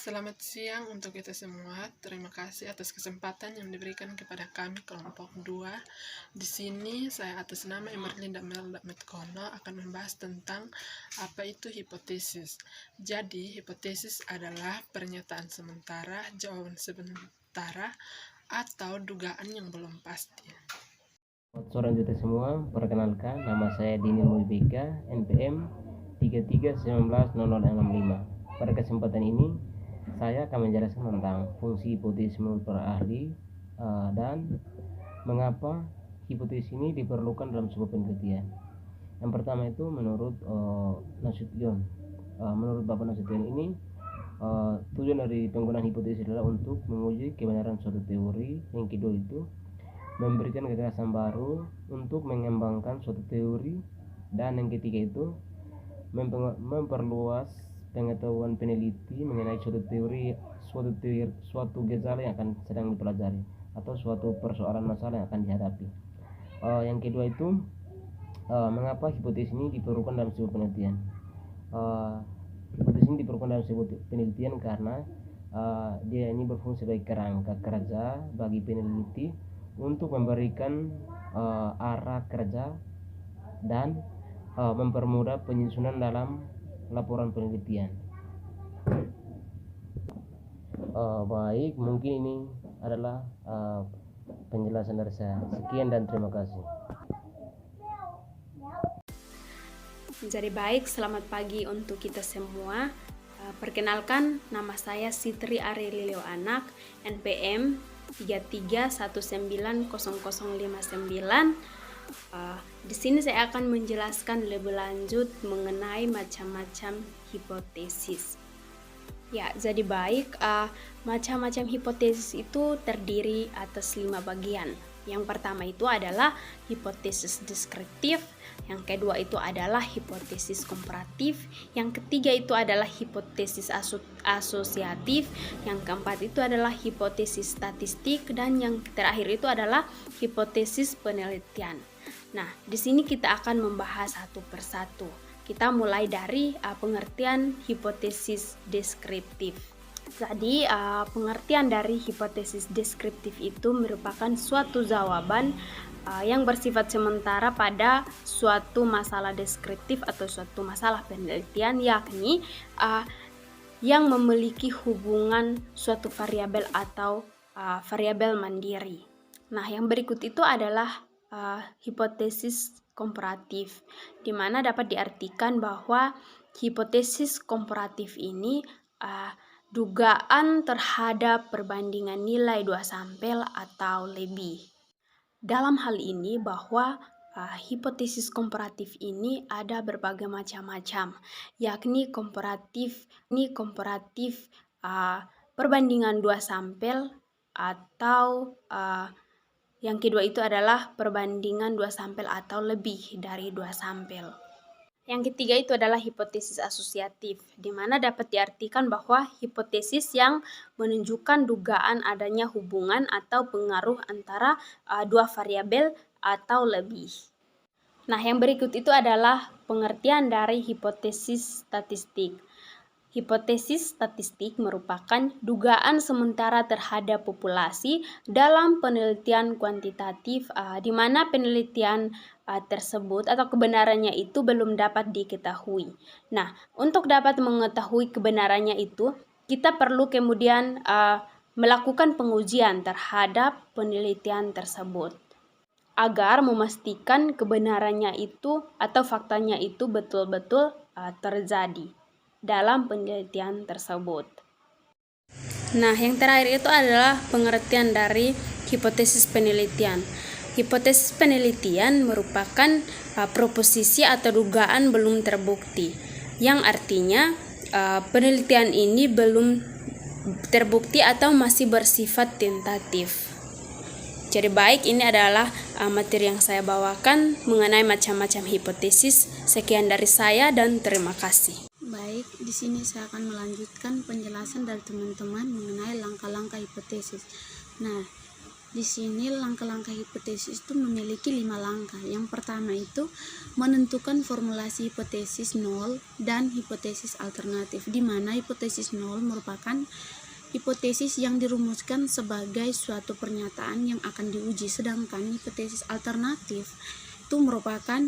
Selamat siang untuk kita semua. Terima kasih atas kesempatan yang diberikan kepada kami kelompok 2. Di sini saya atas nama Emerlinda Melda Metkono akan membahas tentang apa itu hipotesis. Jadi, hipotesis adalah pernyataan sementara, jawaban sementara, atau dugaan yang belum pasti. Selamat sore untuk semua. Perkenalkan, nama saya Dini Mulbika, NPM 33190065. Pada kesempatan ini, saya akan menjelaskan tentang fungsi hipotesis menurut para ahli dan mengapa hipotesis ini diperlukan dalam sebuah penelitian. Yang pertama itu menurut Nasution. Menurut Bapak Nasution ini, tujuan dari penggunaan hipotesis adalah untuk menguji kebenaran suatu teori. Yang kedua itu memberikan gagasan baru untuk mengembangkan suatu teori, dan yang ketiga itu memperluas pengetahuan peneliti mengenai suatu gejala yang akan sedang dipelajari atau suatu persoalan masalah yang akan dihadapi. Yang kedua itu mengapa hipotesis ini diperlukan dalam sebuah penelitian. Hipotesis ini diperlukan dalam sebuah penelitian karena dia ini berfungsi sebagai kerangka kerja bagi peneliti untuk memberikan arah kerja dan mempermudah penyusunan dalam laporan penelitian. Baik, mungkin ini adalah penjelasan dari saya. Sekian dan terima kasih. Jadi baik, selamat pagi untuk kita semua. Perkenalkan, nama saya Sitri Arililio Anak, NPM 33190059. Di sini saya akan menjelaskan lebih lanjut mengenai macam-macam hipotesis. Ya, jadi baik, macam-macam hipotesis itu terdiri atas 5 bagian. Yang pertama itu adalah hipotesis deskriptif, yang kedua itu adalah hipotesis komparatif, yang ketiga itu adalah hipotesis asosiatif, yang keempat itu adalah hipotesis statistik, dan yang terakhir itu adalah hipotesis penelitian. Nah, di sini kita akan membahas satu persatu. Kita mulai dari pengertian hipotesis deskriptif. Jadi, pengertian dari hipotesis deskriptif itu merupakan suatu jawaban yang bersifat sementara pada suatu masalah deskriptif atau suatu masalah penelitian, yakni yang memiliki hubungan suatu variabel atau variabel mandiri. Nah, yang berikut itu adalah hipotesis komparatif, di mana dapat diartikan bahwa hipotesis komparatif ini dugaan terhadap perbandingan nilai 2 sampel atau lebih. Dalam hal ini bahwa hipotesis komparatif ini ada berbagai macam-macam, yakni komparatif perbandingan 2 sampel, atau yang kedua itu adalah perbandingan 2 sampel atau lebih dari 2 sampel. Yang ketiga itu adalah hipotesis asosiatif, di mana dapat diartikan bahwa hipotesis yang menunjukkan dugaan adanya hubungan atau pengaruh antara 2 variabel atau lebih. Nah, yang berikut itu adalah pengertian dari hipotesis statistik. Hipotesis statistik merupakan dugaan sementara terhadap populasi dalam penelitian kuantitatif, di mana penelitian tersebut atau kebenarannya itu belum dapat diketahui. Nah, untuk dapat mengetahui kebenarannya itu, kita perlu kemudian melakukan pengujian terhadap penelitian tersebut agar memastikan kebenarannya itu atau faktanya itu betul-betul terjadi dalam penelitian tersebut. Nah, yang terakhir itu adalah pengertian dari hipotesis penelitian. Hipotesis penelitian merupakan proposisi atau dugaan belum terbukti, yang artinya penelitian ini belum terbukti atau masih bersifat tentatif. Jadi baik, ini adalah materi yang saya bawakan mengenai macam-macam hipotesis. Sekian dari saya dan terima kasih. Baik, di sini saya akan melanjutkan penjelasan dari teman-teman mengenai langkah-langkah hipotesis. Nah, di sini langkah-langkah hipotesis itu memiliki 5 langkah. Yang pertama itu menentukan formulasi hipotesis nol dan hipotesis alternatif, di mana hipotesis nol merupakan hipotesis yang dirumuskan sebagai suatu pernyataan yang akan diuji, sedangkan hipotesis alternatif itu merupakan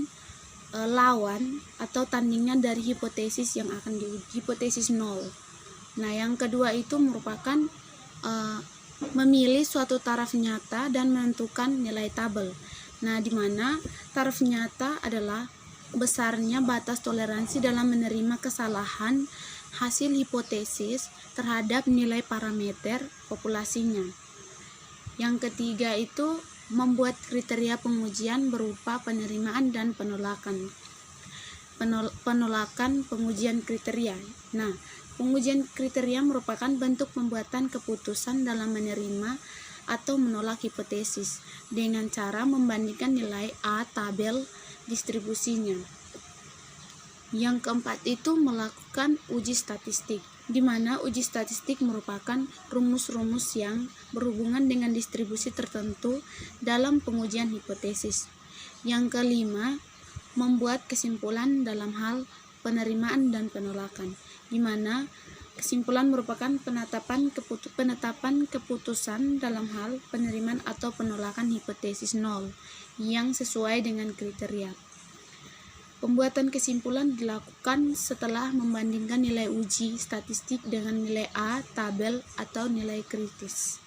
lawan atau tandingan dari hipotesis yang akan diuji, hipotesis nol. Nah, yang kedua itu merupakan memilih suatu taraf nyata dan menentukan nilai tabel. Nah, di mana taraf nyata adalah besarnya batas toleransi dalam menerima kesalahan hasil hipotesis terhadap nilai parameter populasinya. Yang ketiga itu membuat kriteria pengujian berupa penerimaan dan penolakan. Penolakan pengujian kriteria. Nah, pengujian kriteria merupakan bentuk pembuatan keputusan dalam menerima atau menolak hipotesis dengan cara membandingkan nilai A tabel distribusinya. Yang keempat itu melakukan uji statistik, di mana uji statistik merupakan rumus-rumus yang berhubungan dengan distribusi tertentu dalam pengujian hipotesis. Yang kelima, membuat kesimpulan dalam hal penerimaan dan penolakan, di mana kesimpulan merupakan penetapan keputusan dalam hal penerimaan atau penolakan hipotesis nol yang sesuai dengan kriteria. Pembuatan kesimpulan dilakukan setelah membandingkan nilai uji statistik dengan nilai A tabel atau nilai kritis.